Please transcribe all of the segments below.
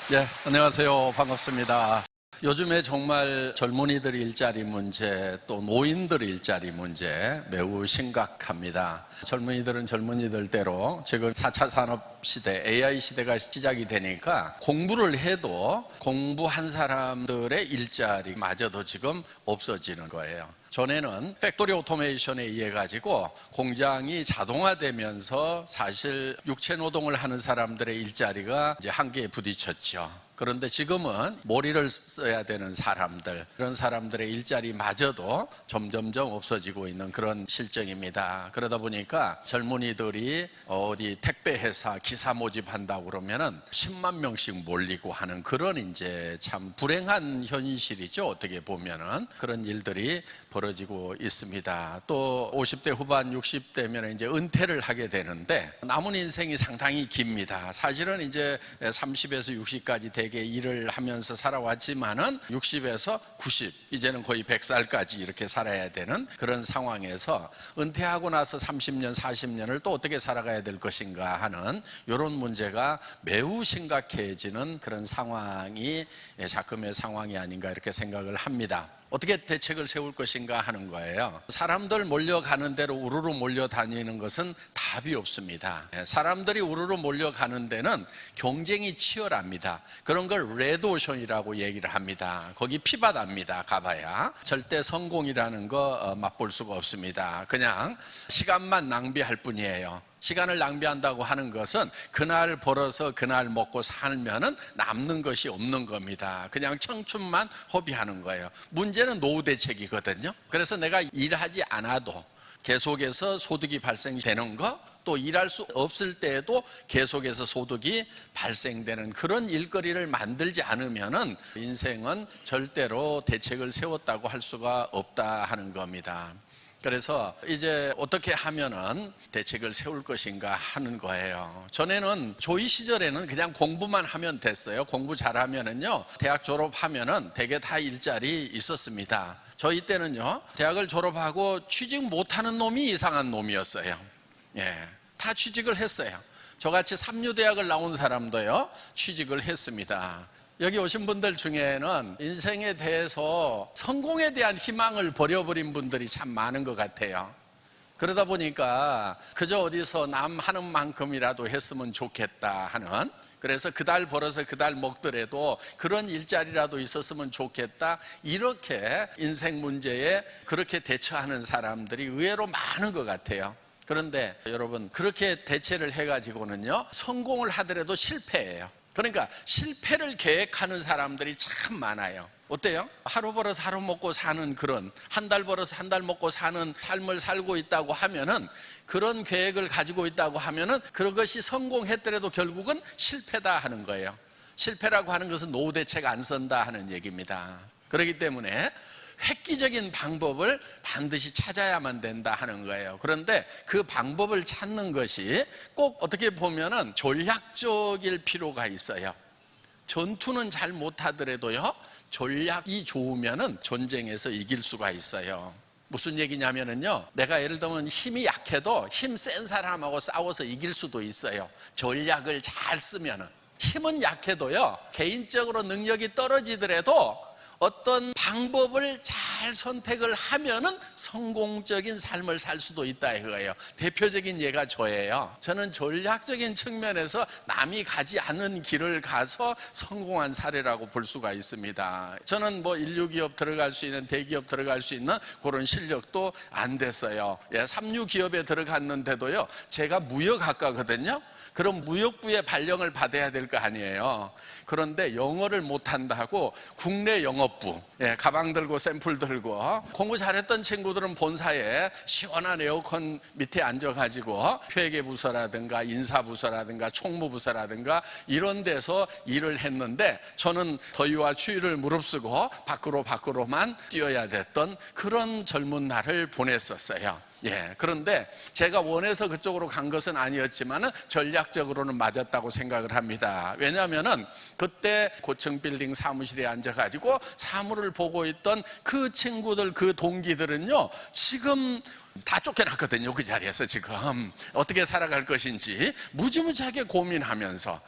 네, 안녕하세요. 반갑습니다. 요즘에 정말 젊은이들 일자리 문제, 또 노인들 일자리 문제 매우 심각합니다. 젊은이들은 젊은이들대로 지금 4차 산업 시대, AI 시대가 시작이 되니까 공부를 해도 공부한 사람들의 일자리마저도 지금 없어지는 거예요. 전에는 팩토리 오토메이션에 의해 가지고 공장이 자동화되면서 사실 육체 노동을 하는 사람들의 일자리가 이제 한계에 부딪혔죠. 그런데 지금은 머리를 써야 되는 사람들, 그런 사람들의 일자리마저도 점점점 없어지고 있는 그런 실정입니다. 그러다 보니까 젊은이들이 어디 택배회사 기사 모집한다고 그러면은 10만 명씩 몰리고 하는 그런 이제 참 불행한 현실이죠. 어떻게 보면은 그런 일들이 벌어지고 있습니다. 또 50대 후반 60대면 이제 은퇴를 하게 되는데 남은 인생이 상당히 깁니다. 사실은 이제 30에서 60까지 되게 일을 하면서 살아왔지만은 60에서 90, 이제는 거의 100살까지 이렇게 살아야 되는 그런 상황에서 은퇴하고 나서 30년, 40년을 또 어떻게 살아가야 될 것인가 하는 이런 문제가 매우 심각해지는 그런 상황이 작금의 상황이 아닌가 이렇게 생각을 합니다. 어떻게 대책을 세울 것인가 하는 거예요. 사람들 몰려가는 대로 우르르 몰려다니는 것은 답이 없습니다. 사람들이 우르르 몰려가는 데는 경쟁이 치열합니다. 그런 걸 레드오션이라고 얘기를 합니다. 거기 피바다입니다. 가봐야 절대 성공이라는 거 맛볼 수가 없습니다. 그냥 시간만 낭비할 뿐이에요. 시간을 낭비한다고 하는 것은 그날 벌어서 그날 먹고 살면은 남는 것이 없는 겁니다. 그냥 청춘만 허비하는 거예요. 문제는 노후 대책이거든요. 그래서 내가 일하지 않아도 계속해서 소득이 발생되는 거, 또 일할 수 없을 때에도 계속해서 소득이 발생되는 그런 일거리를 만들지 않으면은 인생은 절대로 대책을 세웠다고 할 수가 없다 하는 겁니다. 그래서 이제 어떻게 하면은 대책을 세울 것인가 하는 거예요. 전에는 조이 시절에는 그냥 공부만 하면 됐어요. 공부 잘하면은요, 대학 졸업하면은 대개 다 일자리 있었습니다. 저희 때는요, 대학을 졸업하고 취직 못하는 놈이 이상한 놈이었어요. 다 취직을 했어요. 저같이 삼류대학을 나온 사람도요, 취직을 했습니다. 여기 오신 분들 중에는 인생에 대해서 성공에 대한 희망을 버려버린 분들이 참 많은 것 같아요. 그러다 보니까 그저 어디서 남 하는 만큼이라도 했으면 좋겠다 하는, 그래서 그달 벌어서 그달 먹더라도 그런 일자리라도 있었으면 좋겠다, 이렇게 인생 문제에 그렇게 대처하는 사람들이 의외로 많은 것 같아요. 그런데 여러분, 그렇게 대처를 해가지고는요, 성공을 하더라도 실패해요. 그러니까 실패를 계획하는 사람들이 참 많아요. 어때요? 하루 벌어서 하루 먹고 사는 그런, 한 달 벌어서 한 달 먹고 사는 삶을 살고 있다고 하면은, 그런 계획을 가지고 있다고 하면은 그것이 성공했더라도 결국은 실패다 하는 거예요. 실패라고 하는 것은 노후 대책 안 쓴다 하는 얘기입니다. 그렇기 때문에 획기적인 방법을 반드시 찾아야만 된다 하는 거예요. 그런데 그 방법을 찾는 것이 꼭 어떻게 보면은 전략적일 필요가 있어요. 전투는 잘 못하더라도요, 전략이 좋으면은 전쟁에서 이길 수가 있어요. 무슨 얘기냐면은요, 내가 예를 들면 힘이 약해도 힘 센 사람하고 싸워서 이길 수도 있어요. 전략을 잘 쓰면은. 힘은 약해도요, 개인적으로 능력이 떨어지더라도 어떤 방법을 잘 선택을 하면은 성공적인 삶을 살 수도 있다 이거예요. 대표적인 예가 저예요. 저는 전략적인 측면에서 남이 가지 않은 길을 가서 성공한 사례라고 볼 수가 있습니다. 저는 뭐 인류기업 들어갈 수 있는, 대기업 들어갈 수 있는 그런 실력도 안 됐어요. 삼류기업에 들어갔는데도요, 제가 무역학과거든요. 그럼 무역부의 발령을 받아야 될 거 아니에요. 그런데 영어를 못한다고 국내 영업부, 가방 들고 샘플 들고, 공부 잘했던 친구들은 본사에 시원한 에어컨 밑에 앉아가지고 회계부서라든가 인사부서라든가 총무부서라든가 이런 데서 일을 했는데, 저는 더위와 추위를 무릅쓰고 밖으로만 뛰어야 됐던 그런 젊은 날을 보냈었어요. 그런데 제가 원해서 그쪽으로 간 것은 아니었지만 전략적으로는 맞았다고 생각을 합니다. 왜냐하면은 그때 고층 빌딩 사무실에 앉아가지고 사무를 보고 있던 그 친구들, 그 동기들은요, 지금 다 쫓겨났거든요. 그 자리에서 지금 어떻게 살아갈 것인지 무지무지하게 고민하면서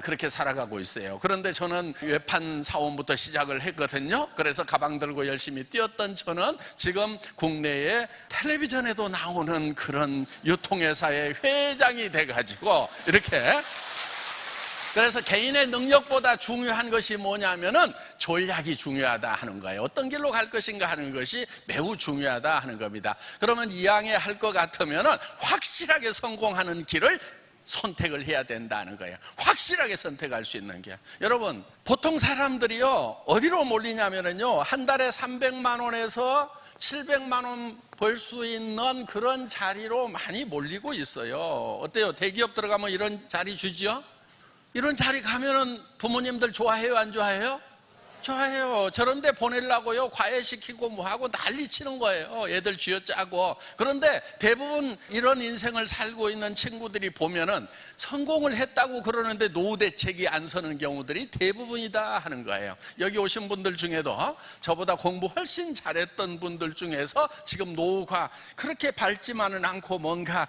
그렇게 살아가고 있어요. 그런데 저는 외판 사원부터 시작을 했거든요. 그래서 가방 들고 열심히 뛰었던 저는 지금 국내에 텔레비전에도 나오는 그런 유통회사의 회장이 돼가지고 이렇게, 그래서 개인의 능력보다 중요한 것이 뭐냐면은 전략이 중요하다 하는 거예요. 어떤 길로 갈 것인가 하는 것이 매우 중요하다 하는 겁니다. 그러면 이왕에 할 것 같으면은 확실하게 성공하는 길을 선택을 해야 된다는 거예요. 확실하게 선택할 수 있는 게. 여러분, 보통 사람들이요 어디로 몰리냐면은요 한 달에 300만 원에서 700만 원 벌 수 있는 그런 자리로 많이 몰리고 있어요. 어때요? 대기업 들어가면 이런 자리 주죠? 이런 자리 가면은 부모님들 좋아해요, 안 좋아해요? 좋아해요. 저런 데 보내려고요 과외시키고 뭐하고 난리 치는 거예요. 애들 쥐어짜고. 그런데 대부분 이런 인생을 살고 있는 친구들이 보면은 성공을 했다고 그러는데 노후 대책이 안 서는 경우들이 대부분이다 하는 거예요. 여기 오신 분들 중에도 저보다 공부 훨씬 잘했던 분들 중에서 지금 노후가 그렇게 밝지만은 않고 뭔가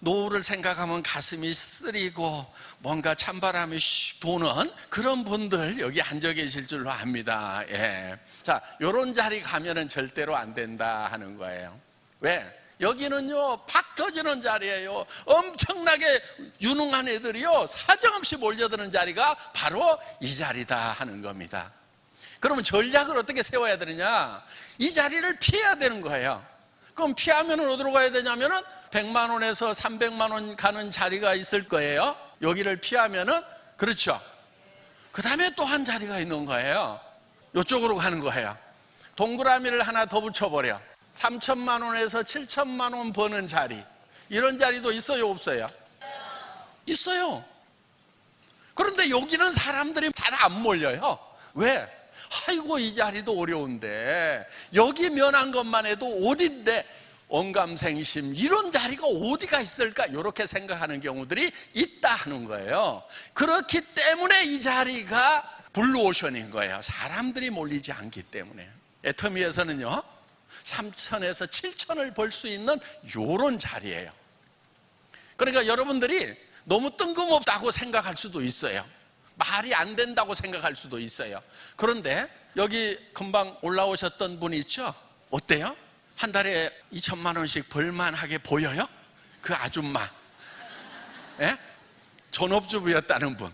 노후를 생각하면 가슴이 쓰리고 뭔가 찬바람이 슉 도는 그런 분들 여기 앉아 계실 줄로 압니다. 예. 자, 요런 자리 가면은 절대로 안 된다 하는 거예요. 왜? 여기는요 팍 터지는 자리예요. 엄청나게 유능한 애들이요 사정없이 몰려드는 자리가 바로 이 자리다 하는 겁니다. 그러면 전략을 어떻게 세워야 되느냐? 이 자리를 피해야 되는 거예요. 그럼 피하면 어디로 가야 되냐면은 100만 원에서 300만 원 가는 자리가 있을 거예요. 여기를 피하면은, 그렇죠. 그 다음에 또 한 자리가 있는 거예요. 이쪽으로 가는 거예요. 동그라미를 하나 더 붙여버려. 3천만 원에서 7천만 원 버는 자리. 이런 자리도 있어요, 없어요? 있어요. 그런데 여기는 사람들이 잘 안 몰려요. 왜? 아이고 이 자리도 어려운데 여기 면한 것만 해도 어딘데 언감생심 이런 자리가 어디가 있을까 이렇게 생각하는 경우들이 있다 하는 거예요. 그렇기 때문에 이 자리가 블루오션인 거예요. 사람들이 몰리지 않기 때문에. 애터미에서는요 3천에서 7천을 벌 수 있는 요런 자리예요. 그러니까 여러분들이 너무 뜬금없다고 생각할 수도 있어요. 말이 안 된다고 생각할 수도 있어요. 그런데 여기 금방 올라오셨던 분이 있죠? 어때요? 한 달에 2천만 원씩 벌만하게 보여요? 그 아줌마, 예? 전업주부였다는 분.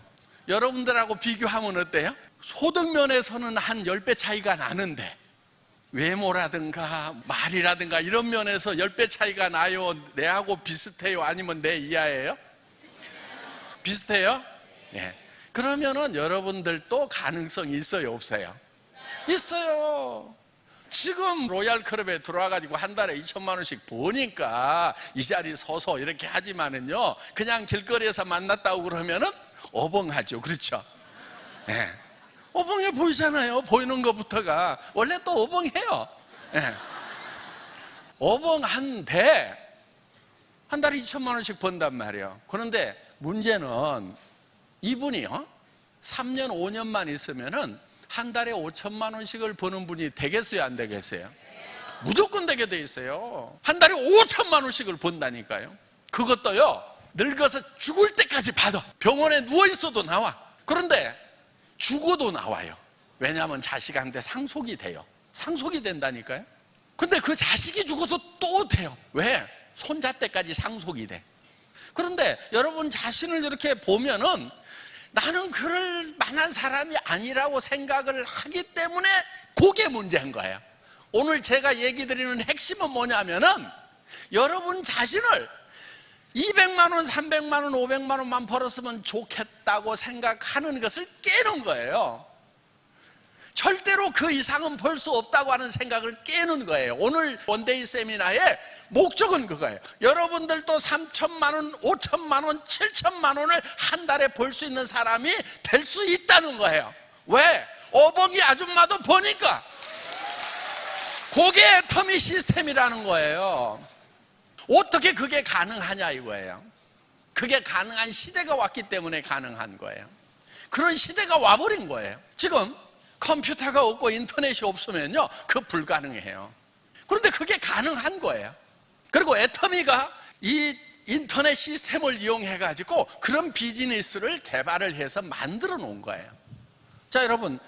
여러분들하고 비교하면 어때요? 소득면에서는 한 10배 차이가 나는데 외모라든가 말이라든가 이런 면에서 10배 차이가 나요? 내하고 비슷해요? 아니면 내 이하예요? 비슷해요? 예. 그러면은 여러분들도 가능성이 있어요, 없어요? 있어요. 지금 로얄 클럽에 들어와가지고 한 달에 2천만 원씩 버니까 이 자리 서서 이렇게 하지만은요 그냥 길거리에서 만났다고 그러면은 어벙하죠. 그렇죠? 네. 어벙해 보이잖아요. 보이는 것부터가 원래 또 어벙해요. 네. 어벙한데 한 달에 2천만 원씩 번단 말이에요. 그런데 문제는 이분이요 3년 5년만 있으면은 한 달에 5천만 원씩을 버는 분이 되겠어요, 안 되겠어요? 무조건 되게 돼 있어요. 한 달에 5천만 원씩을 번다니까요. 그것도요 늙어서 죽을 때까지 받아. 병원에 누워 있어도 나와. 그런데 죽어도 나와요. 왜냐하면 자식한테 상속이 돼요. 상속이 된다니까요. 근데 그 자식이 죽어도 또 돼요. 왜? 손자 때까지 상속이 돼. 그런데 여러분 자신을 이렇게 보면은 나는 그럴 만한 사람이 아니라고 생각을 하기 때문에 그게 문제인 거예요. 오늘 제가 얘기 드리는 핵심은 뭐냐면은 여러분 자신을 200만 원, 300만 원, 500만 원만 벌었으면 좋겠다고 생각하는 것을 깨는 거예요. 절대로 그 이상은 벌 수 없다고 하는 생각을 깨는 거예요. 오늘 원데이 세미나의 목적은 그거예요. 여러분들도 3천만 원, 5천만 원, 7천만 원을 한 달에 벌 수 있는 사람이 될 수 있다는 거예요. 왜? 어벙이 아줌마도 버니까. 그게 애터미 시스템이라는 거예요. 어떻게 그게 가능하냐 이거예요. 그게 가능한 시대가 왔기 때문에 가능한 거예요. 그런 시대가 와버린 거예요. 지금 컴퓨터가 없고 인터넷이 없으면요 그거 불가능해요. 그런데 그게 가능한 거예요. 그리고 애터미가 이 인터넷 시스템을 이용해 가지고 그런 비즈니스를 개발을 해서 만들어 놓은 거예요. 자, 여러분,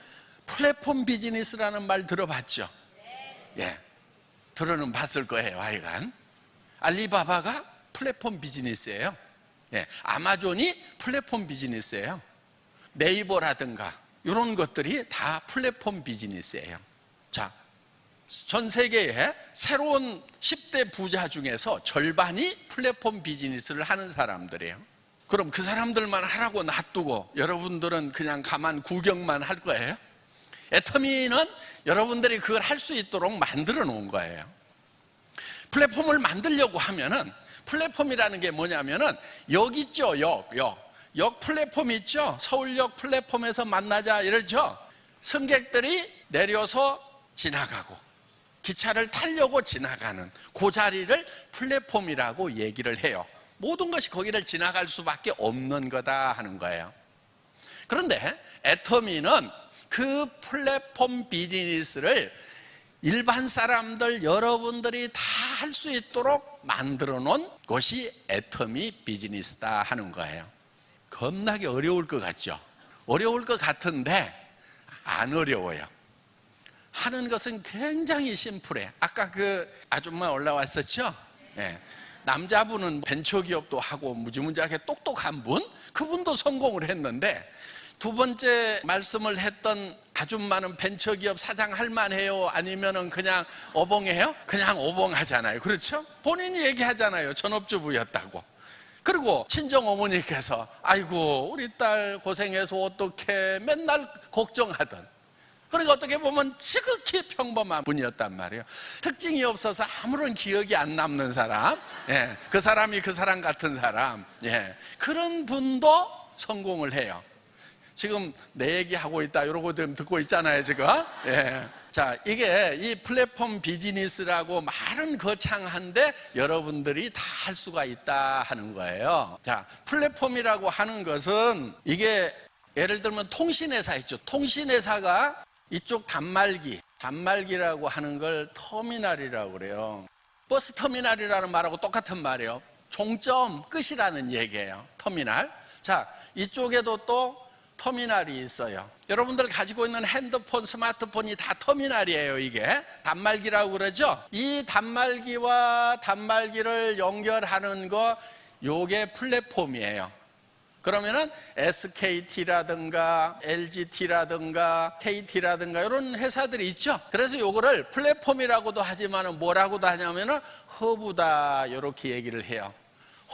플랫폼 비즈니스라는 말 들어봤죠? 예, 들어는 봤을 거예요. 하여간 알리바바가 플랫폼 비즈니스예요. 예, 아마존이 플랫폼 비즈니스예요. 네이버라든가 이런 것들이 다 플랫폼 비즈니스예요. 자, 전 세계에 새로운 10대 부자 중에서 절반이 플랫폼 비즈니스를 하는 사람들이에요. 그럼 그 사람들만 하라고 놔두고 여러분들은 그냥 가만 구경만 할 거예요? 애터미는 여러분들이 그걸 할 수 있도록 만들어 놓은 거예요. 플랫폼을 만들려고 하면은, 플랫폼이라는 게 뭐냐면은 역 있죠. 역 플랫폼 있죠. 서울역 플랫폼에서 만나자 이러죠. 승객들이 내려서 지나가고 기차를 타려고 지나가는 그 자리를 플랫폼이라고 얘기를 해요. 모든 것이 거기를 지나갈 수밖에 없는 거다 하는 거예요. 그런데 애터미는 그 플랫폼 비즈니스를 일반 사람들 여러분들이 다 할 수 있도록 만들어 놓은 것이 애터미 비즈니스다 하는 거예요. 겁나게 어려울 것 같죠? 어려울 것 같은데 안 어려워요. 하는 것은 굉장히 심플해. 아까 그 아줌마 올라왔었죠? 네. 남자분은 벤처기업도 하고 무지무지하게 똑똑한 분, 그분도 성공을 했는데, 두 번째 말씀을 했던 아줌마는 벤처기업 사장 할 만해요? 아니면은 그냥 어벙해요? 그냥 어벙하잖아요. 그렇죠? 본인이 얘기하잖아요. 전업주부였다고. 그리고 친정어머니께서 아이고 우리 딸 고생해서 어떻게 맨날 걱정하던, 그러니까 어떻게 보면 지극히 평범한 분이었단 말이에요. 특징이 없어서 아무런 기억이 안 남는 사람, 예, 그 사람이 그 사람 같은 사람, 예, 그런 분도 성공을 해요. 지금 내 얘기하고 있다 이러고 듣고 있잖아요 지금. 예. 자, 이게 이 플랫폼 비즈니스라고 말은 거창한데 여러분들이 다 할 수가 있다 하는 거예요. 자, 플랫폼이라고 하는 것은, 이게 예를 들면 통신회사 있죠. 통신회사가 이쪽 단말기라고 하는 걸 터미널이라고 그래요. 버스 터미널이라는 말하고 똑같은 말이에요. 종점 끝이라는 얘기예요. 터미널. 자, 이쪽에도 또 터미널이 있어요. 여러분들 가지고 있는 핸드폰, 스마트폰이 다 터미널이에요. 이게 단말기라고 그러죠. 이 단말기와 단말기를 연결하는 거, 요게 플랫폼이에요. 그러면은 SKT라든가 LGT라든가 KT라든가 이런 회사들이 있죠. 그래서 요거를 플랫폼이라고도 하지만 뭐라고도 하냐면은 허브다 이렇게 얘기를 해요.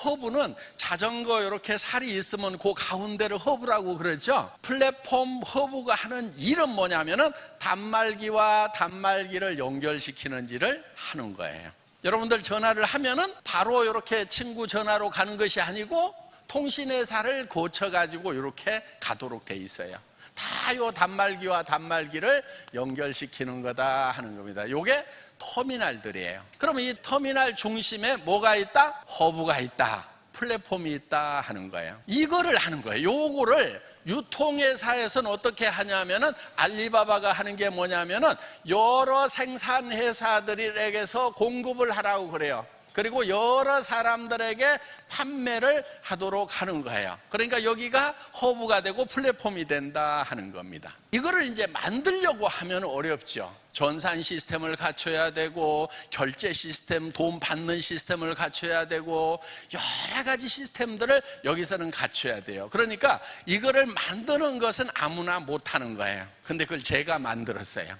허브는 자전거 이렇게 살이 있으면 그 가운데를 허브라고 그러죠. 플랫폼 허브가 하는 일은 뭐냐면은 단말기와 단말기를 연결시키는지를 하는 거예요. 여러분들 전화를 하면은 바로 이렇게 친구 전화로 가는 것이 아니고 통신회사를 거쳐가지고 이렇게 가도록 돼 있어요. 다 요 단말기와 단말기를 연결시키는 거다 하는 겁니다. 요게 터미널들이에요. 그러면 이 터미널 중심에 뭐가 있다? 허브가 있다, 플랫폼이 있다 하는 거예요. 이거를 하는 거예요. 요거를 유통회사에서는 어떻게 하냐면은, 알리바바가 하는 게 뭐냐면은 여러 생산회사들에게서 공급을 하라고 그래요. 그리고 여러 사람들에게 판매를 하도록 하는 거예요. 그러니까 여기가 허브가 되고 플랫폼이 된다 하는 겁니다. 이거를 이제 만들려고 하면 어렵죠. 전산 시스템을 갖춰야 되고, 결제 시스템, 돈 받는 시스템을 갖춰야 되고, 여러 가지 시스템들을 여기서는 갖춰야 돼요. 그러니까 이거를 만드는 것은 아무나 못하는 거예요. 근데 그걸 제가 만들었어요.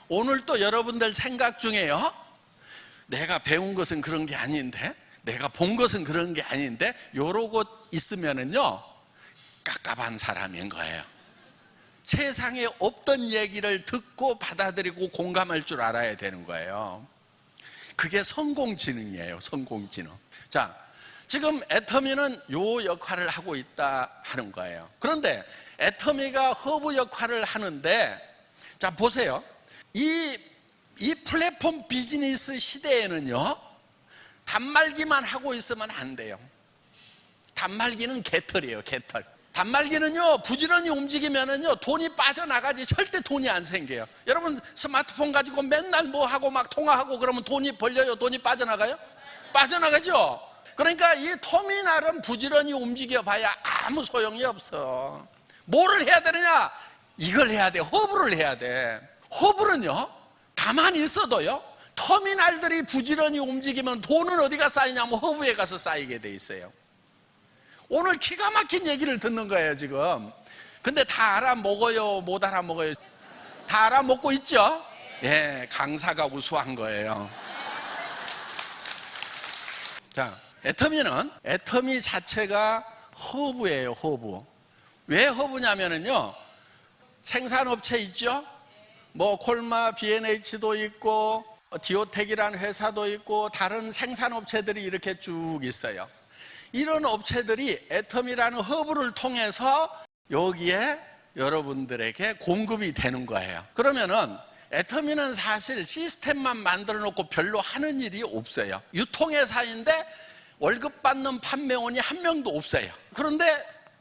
오늘 또 여러분들 생각 중에요, 내가 배운 것은 그런 게 아닌데, 내가 본 것은 그런 게 아닌데, 요러고 있으면은요 깝깝한 사람인 거예요. 세상에 없던 얘기를 듣고 받아들이고 공감할 줄 알아야 되는 거예요. 그게 성공지능이에요. 성공지능. 자, 지금 애터미는 요 역할을 하고 있다 하는 거예요. 그런데 애터미가 허브 역할을 하는데, 자 보세요. 이 플랫폼 비즈니스 시대에는요 단말기만 하고 있으면 안 돼요. 단말기는 개털이에요. 개털. 단말기는요 부지런히 움직이면은요 돈이 빠져나가지 절대 돈이 안 생겨요. 여러분 스마트폰 가지고 맨날 뭐 하고 막 통화하고 그러면 돈이 벌려요? 돈이 빠져나가요? 빠져나가죠. 그러니까 이 터미널은 부지런히 움직여봐야 아무 소용이 없어. 뭐를 해야 되느냐? 이걸 해야 돼. 허브를 해야 돼. 허브는요, 가만히 있어도요, 터미널들이 부지런히 움직이면 돈은 어디가 쌓이냐면 허브에 가서 쌓이게 돼 있어요. 오늘 기가 막힌 얘기를 듣는 거예요 지금. 근데 다 알아먹어요, 못 알아먹어요? 다 알아먹고 있죠? 예, 강사가 우수한 거예요. 자, 애터미 자체가 허브예요. 허브. 왜 허브냐면요, 생산업체 있죠? 뭐 콜마, B&H도 있고 디오텍이라는 회사도 있고 다른 생산업체들이 이렇게 쭉 있어요. 이런 업체들이 애터미라는 허브를 통해서 여기에 여러분들에게 공급이 되는 거예요. 그러면은 애터미는 사실 시스템만 만들어 놓고 별로 하는 일이 없어요. 유통회사인데 월급 받는 판매원이 한 명도 없어요. 그런데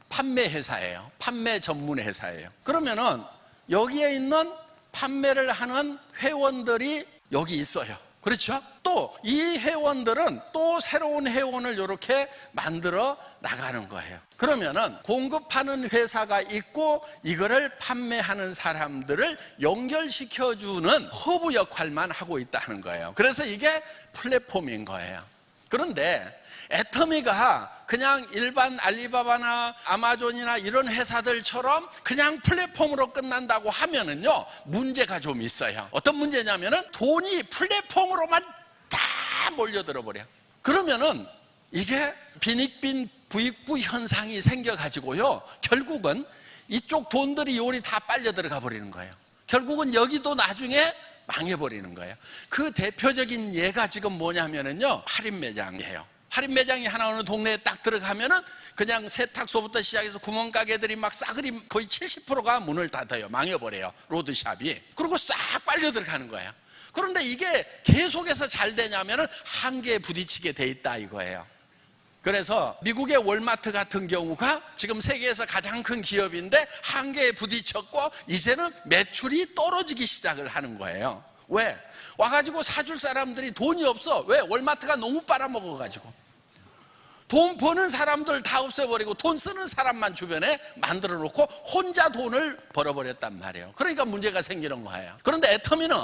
판매 회사예요. 판매 전문 회사예요. 그러면은 여기에 있는 판매를 하는 회원들이 여기 있어요. 그렇죠? 또 이 회원들은 또 새로운 회원을 이렇게 만들어 나가는 거예요. 그러면은 공급하는 회사가 있고 이거를 판매하는 사람들을 연결시켜주는 허브 역할만 하고 있다는 거예요. 그래서 이게 플랫폼인 거예요. 그런데 애터미가 그냥 일반 알리바바나 아마존이나 이런 회사들처럼 그냥 플랫폼으로 끝난다고 하면은요, 문제가 좀 있어요. 어떤 문제냐면은 돈이 플랫폼으로만 다 몰려들어 버려. 그러면은 이게 빈익빈 부익부 현상이 생겨가지고요, 결국은 이쪽 돈들이 요리 다 빨려 들어가 버리는 거예요. 결국은 여기도 나중에 망해버리는 거예요. 그 대표적인 예가 지금 뭐냐면은요, 할인 매장이에요. 할인 매장이 하나 어느 동네에 딱 들어가면은 그냥 세탁소부터 시작해서 구멍가게들이 막 싸그리 거의 70%가 문을 닫아요. 망해버려요. 로드샵이. 그리고 싹 빨려 들어가는 거예요. 그런데 이게 계속해서 잘 되냐면은 한계에 부딪히게 돼 있다 이거예요. 그래서 미국의 월마트 같은 경우가 지금 세계에서 가장 큰 기업인데 한계에 부딪혔고 이제는 매출이 떨어지기 시작을 하는 거예요. 왜? 와가지고 사줄 사람들이 돈이 없어. 왜? 월마트가 너무 빨아먹어가지고. 돈 버는 사람들 다 없애버리고 돈 쓰는 사람만 주변에 만들어 놓고 혼자 돈을 벌어버렸단 말이에요. 그러니까 문제가 생기는 거예요. 그런데 애터미는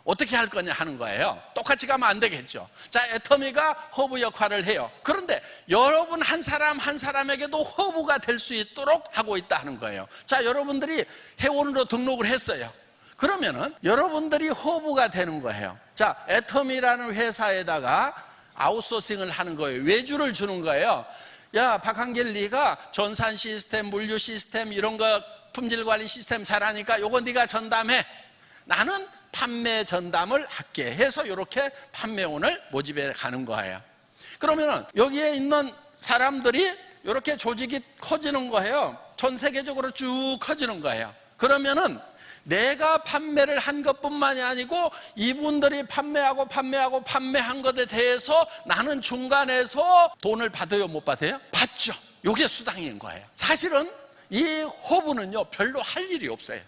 어떻게 할 거냐 하는 거예요. 똑같이 가면 안 되겠죠. 자, 애터미가 허브 역할을 해요. 그런데 여러분 한 사람 한 사람에게도 허브가 될 수 있도록 하고 있다 하는 거예요. 자, 여러분들이 회원으로 등록을 했어요. 그러면은 여러분들이 허브가 되는 거예요. 자, 애터미라는 회사에다가 아웃소싱을 하는 거예요. 외주를 주는 거예요. 야, 박한길 네가 전산 시스템, 물류 시스템 이런 거 품질 관리 시스템 잘하니까 요거 네가 전담해. 나는 판매 전담을 할게 해서 이렇게 판매원을 모집해 가는 거예요. 그러면은 여기에 있는 사람들이 이렇게 조직이 커지는 거예요. 전 세계적으로 쭉 커지는 거예요. 그러면은 내가 판매를 한 것뿐만이 아니고 이분들이 판매한 것에 대해서 나는 중간에서 돈을 받아요, 못 받아요? 받죠. 이게 수당인 거예요. 사실은 이 허브는요, 별로 할 일이 없어요.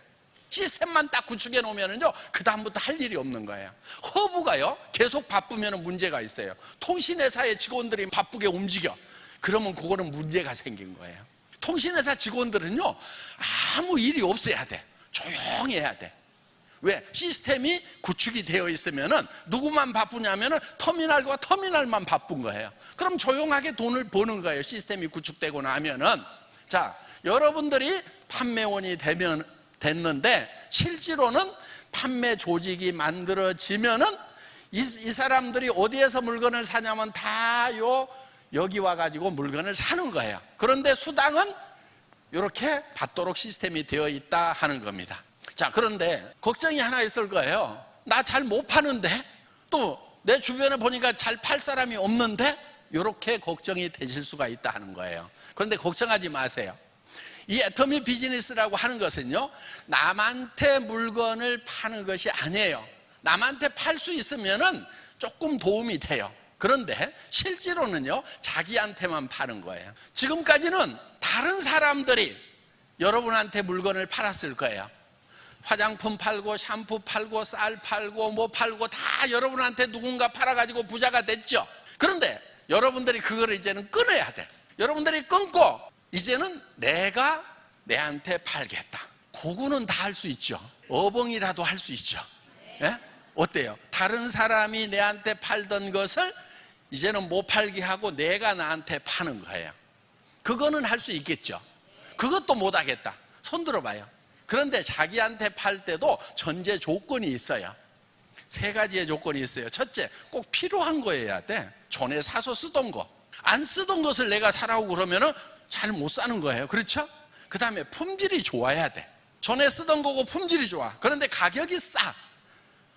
시스템만 딱 구축해 놓으면요, 그 다음부터 할 일이 없는 거예요. 허브가요, 계속 바쁘면 문제가 있어요. 통신회사의 직원들이 바쁘게 움직여. 그러면 그거는 문제가 생긴 거예요. 통신회사 직원들은요, 아무 일이 없어야 돼. 조용히 해야 돼. 왜? 시스템이 구축이 되어 있으면은 누구만 바쁘냐면은 터미널과 터미널만 바쁜 거예요. 그럼 조용하게 돈을 버는 거예요. 시스템이 구축되고 나면은. 자, 여러분들이 판매원이 됐는데 실제로는 판매 조직이 만들어지면은 이 사람들이 어디에서 물건을 사냐면 다 여기 와가지고 물건을 사는 거예요. 그런데 수당은 이렇게 받도록 시스템이 되어 있다 하는 겁니다. 자, 그런데 걱정이 하나 있을 거예요. 나 잘 못 파는데, 또 내 주변에 보니까 잘 팔 사람이 없는데, 이렇게 걱정이 되실 수가 있다 하는 거예요. 그런데 걱정하지 마세요. 이 애터미 비즈니스라고 하는 것은요, 남한테 물건을 파는 것이 아니에요. 남한테 팔 수 있으면은 조금 도움이 돼요. 그런데 실제로는요, 자기한테만 파는 거예요. 지금까지는 다른 사람들이 여러분한테 물건을 팔았을 거예요. 화장품 팔고 샴푸 팔고 쌀 팔고 뭐 팔고 다 여러분한테 누군가 팔아가지고 부자가 됐죠. 그런데 여러분들이 그거를 이제는 끊어야 돼. 여러분들이 끊고 이제는 내가 내한테 팔겠다. 그거는 다 할 수 있죠. 어벙이라도 할 수 있죠. 예? 어때요? 다른 사람이 내한테 팔던 것을 이제는 못 팔게 하고 내가 나한테 파는 거예요. 그거는 할 수 있겠죠. 그것도 못 하겠다. 손 들어봐요. 그런데 자기한테 팔 때도 전제 조건이 있어요. 3가지의 조건이 있어요. 첫째, 꼭 필요한 거여야 돼. 전에 사서 쓰던 거. 안 쓰던 것을 내가 사라고 그러면은 잘 못 사는 거예요. 그렇죠? 그 다음에 품질이 좋아야 돼. 전에 쓰던 거고 품질이 좋아. 그런데 가격이 싸.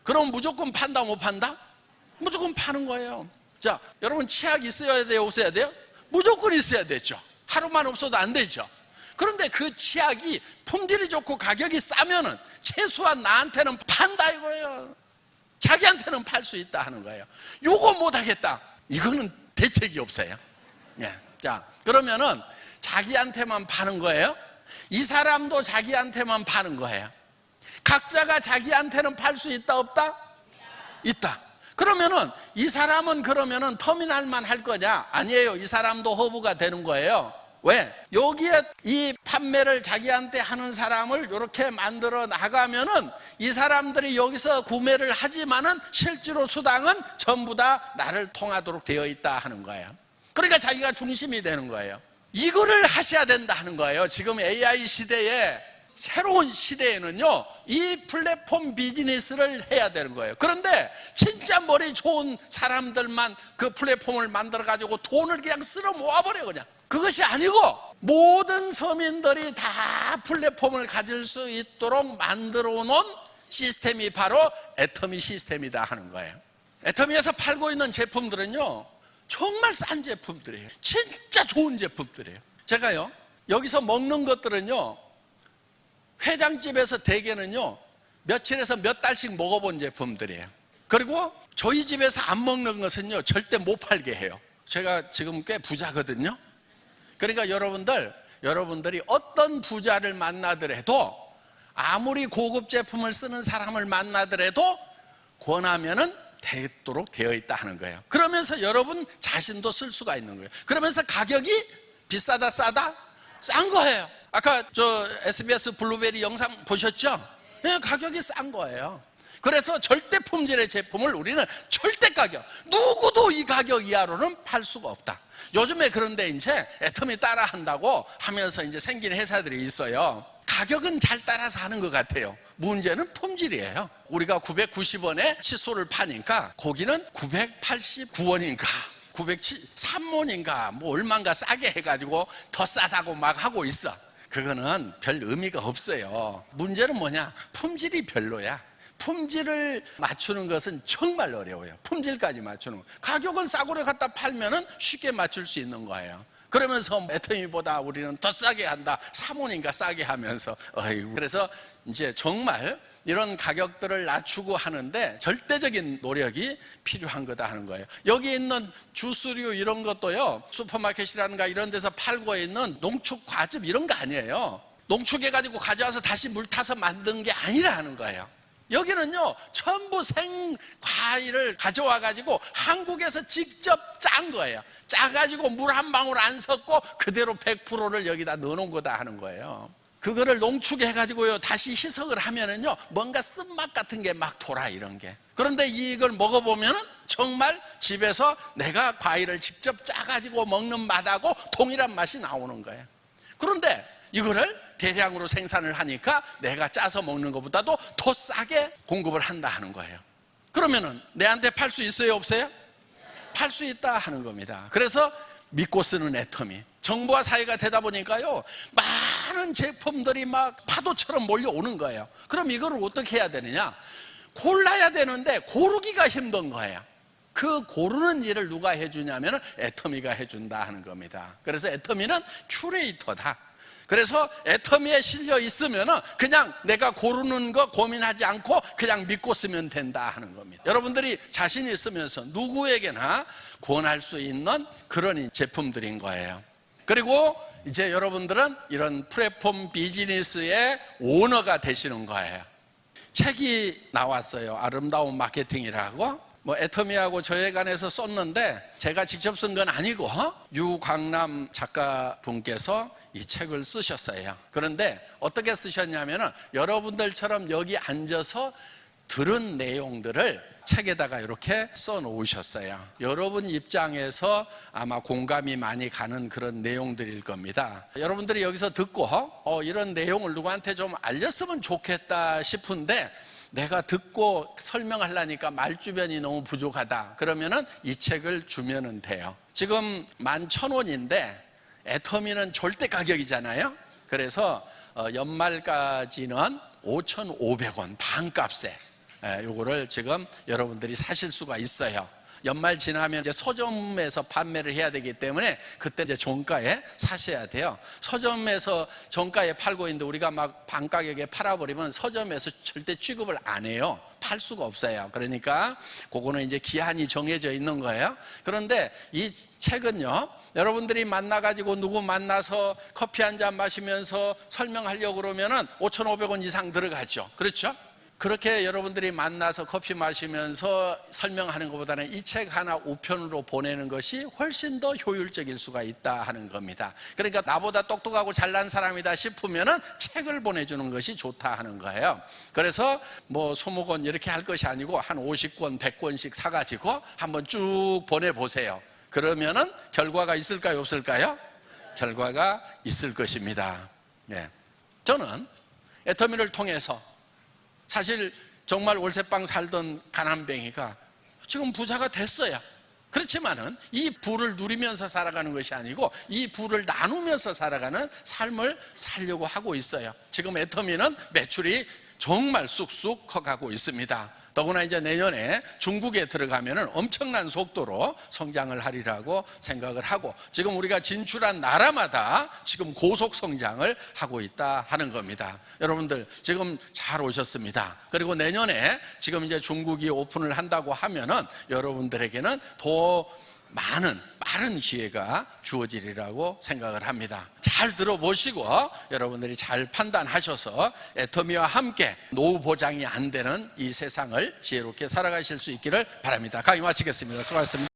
그럼 무조건 판다, 못 판다? 무조건 파는 거예요. 자, 여러분 치약 있어야 돼요, 없어야 돼요? 무조건 있어야 되죠. 하루만 없어도 안 되죠. 그런데 그 치약이 품질이 좋고 가격이 싸면은 최소한 나한테는 판다 이거예요. 자기한테는 팔 수 있다 하는 거예요. 요거 못 하겠다. 이거는 대책이 없어요. 예. 자, 그러면은 자기한테만 파는 거예요. 이 사람도 자기한테만 파는 거예요. 각자가 자기한테는 팔 수 있다, 없다? 있다. 그러면은 이 사람은 그러면은 터미널만 할 거냐? 아니에요. 이 사람도 허브가 되는 거예요. 왜? 여기에 이 판매를 자기한테 하는 사람을 이렇게 만들어 나가면은 이 사람들이 여기서 구매를 하지만은 실제로 수당은 전부 다 나를 통하도록 되어 있다 하는 거예요. 그러니까 자기가 중심이 되는 거예요. 이거를 하셔야 된다 하는 거예요. 지금 AI 시대에, 새로운 시대에는요, 이 플랫폼 비즈니스를 해야 되는 거예요. 그런데 진짜 머리 좋은 사람들만 그 플랫폼을 만들어 가지고 돈을 그냥 쓸어 모아버려. 그냥 그것이 아니고 모든 서민들이 다 플랫폼을 가질 수 있도록 만들어 놓은 시스템이 바로 애터미 시스템이다 하는 거예요. 애터미에서 팔고 있는 제품들은요, 정말 싼 제품들이에요. 진짜 좋은 제품들이에요. 제가요, 여기서 먹는 것들은요, 회장집에서 대개는요, 며칠에서 몇 달씩 먹어본 제품들이에요. 그리고 저희 집에서 안 먹는 것은요, 절대 못 팔게 해요. 제가 지금 꽤 부자거든요. 그러니까 여러분들이 어떤 부자를 만나더라도, 아무리 고급 제품을 쓰는 사람을 만나더라도 권하면은 되도록 되어 있다 하는 거예요. 그러면서 여러분 자신도 쓸 수가 있는 거예요. 그러면서 가격이 비싸다, 싸다? 싼 거예요. 아까 저 SBS 블루베리 영상 보셨죠? 네, 가격이 싼 거예요. 그래서 절대 품질의 제품을 우리는 절대 가격, 누구도 이 가격 이하로는 팔 수가 없다. 요즘에 그런데 이제 애터미 따라 한다고 하면서 이제 생긴 회사들이 있어요. 가격은 잘 따라서 하는 것 같아요. 문제는 품질이에요. 우리가 990원에 칫솔을 파니까 거기는 989원인가 903원인가 뭐 얼마인가 싸게 해가지고 더 싸다고 막 하고 있어. 그거는 별 의미가 없어요. 문제는 뭐냐? 품질이 별로야. 품질을 맞추는 것은 정말 어려워요. 품질까지 맞추는 거. 가격은 싸구려 갖다 팔면은 쉽게 맞출 수 있는 거예요. 그러면서 애터미보다 우리는 더 싸게 한다. 3원인가 싸게 하면서. 어이구. 그래서 이제 정말 이런 가격들을 낮추고 하는데 절대적인 노력이 필요한 거다 하는 거예요. 여기 있는 주스류 이런 것도요, 슈퍼마켓이라든가 이런 데서 팔고 있는 농축 과즙 이런 거 아니에요. 농축해가지고 가져와서 다시 물 타서 만든 게 아니라 하는 거예요. 여기는요, 전부 생과일을 가져와 가지고 한국에서 직접 짠 거예요. 짜가지고 물 한 방울 안 섞고 그대로 100%를 여기다 넣어놓은 거다 하는 거예요. 그거를 농축해 가지고요, 다시 희석을 하면은요, 뭔가 쓴맛 같은 게 막 돌아, 이런 게. 그런데 이걸 먹어보면은 정말 집에서 내가 과일을 직접 짜가지고 먹는 맛하고 동일한 맛이 나오는 거예요. 그런데 이거를 대량으로 생산을 하니까 내가 짜서 먹는 것보다도 더 싸게 공급을 한다 하는 거예요. 그러면은 내한테 팔 수 있어요, 없어요? 팔 수 있다 하는 겁니다. 그래서 믿고 쓰는 애터미. 정보화 사회가 되다 보니까요, 많은 제품들이 막 파도처럼 몰려오는 거예요. 그럼 이걸 어떻게 해야 되느냐? 골라야 되는데 고르기가 힘든 거예요. 그 고르는 일을 누가 해주냐면 애터미가 해준다 하는 겁니다. 그래서 애터미는 큐레이터다. 그래서 애터미에 실려 있으면 그냥 내가 고르는 거 고민하지 않고 그냥 믿고 쓰면 된다 하는 겁니다. 여러분들이 자신 있으면서 누구에게나 권할 수 있는 그런 제품들인 거예요. 그리고 이제 여러분들은 이런 플랫폼 비즈니스의 오너가 되시는 거예요. 책이 나왔어요. 아름다운 마케팅이라고. 뭐 애터미하고 저해관해서 썼는데 제가 직접 쓴 건 아니고 유광남 작가분께서 이 책을 쓰셨어요. 그런데 어떻게 쓰셨냐면은 여러분들처럼 여기 앉아서 들은 내용들을 책에다가 이렇게 써 놓으셨어요. 여러분 입장에서 아마 공감이 많이 가는 그런 내용들일 겁니다. 여러분들이 여기서 듣고 이런 내용을 누구한테 좀 알렸으면 좋겠다 싶은데 내가 듣고 설명하려니까 말주변이 너무 부족하다. 그러면은 이 책을 주면은 돼요. 지금 11,000원인데 애터미는 절대 가격이잖아요. 그래서 연말까지는 5,500원 반값에 요거를 지금 여러분들이 사실 수가 있어요. 연말 지나면 이제 서점에서 판매를 해야 되기 때문에 그때 이제 정가에 사셔야 돼요. 서점에서 정가에 팔고 있는데 우리가 막 반가격에 팔아버리면 서점에서 절대 취급을 안 해요. 팔 수가 없어요. 그러니까 그거는 이제 기한이 정해져 있는 거예요. 그런데 이 책은요, 여러분들이 만나가지고 누구 만나서 커피 한 잔 마시면서 설명하려고 그러면은 5,500원 이상 들어가죠. 그렇죠? 그렇게 여러분들이 만나서 커피 마시면서 설명하는 것보다는 이 책 하나 우편으로 보내는 것이 훨씬 더 효율적일 수가 있다 하는 겁니다. 그러니까 나보다 똑똑하고 잘난 사람이다 싶으면은 책을 보내주는 것이 좋다 하는 거예요. 그래서 뭐 20권 이렇게 할 것이 아니고 한 50권, 100권씩 사가지고 한번 쭉 보내보세요. 그러면은 결과가 있을까요, 없을까요? 결과가 있을 것입니다. 저는 애터미를 통해서 사실 정말 월세방 살던 가난뱅이가 지금 부자가 됐어요. 그렇지만은 이 부를 누리면서 살아가는 것이 아니고 이 부를 나누면서 살아가는 삶을 살려고 하고 있어요. 지금 애터미는 매출이 정말 쑥쑥 커가고 있습니다. 더구나 이제 내년에 중국에 들어가면은 엄청난 속도로 성장을 하리라고 생각을 하고, 지금 우리가 진출한 나라마다 지금 고속 성장을 하고 있다 하는 겁니다. 여러분들 지금 잘 오셨습니다. 그리고 내년에 지금 이제 중국이 오픈을 한다고 하면은 여러분들에게는 더 빠른 기회가 주어지리라고 생각을 합니다. 잘 들어보시고 여러분들이 잘 판단하셔서 애터미와 함께 노후 보장이 안 되는 이 세상을 지혜롭게 살아가실 수 있기를 바랍니다. 강의 마치겠습니다. 수고하셨습니다.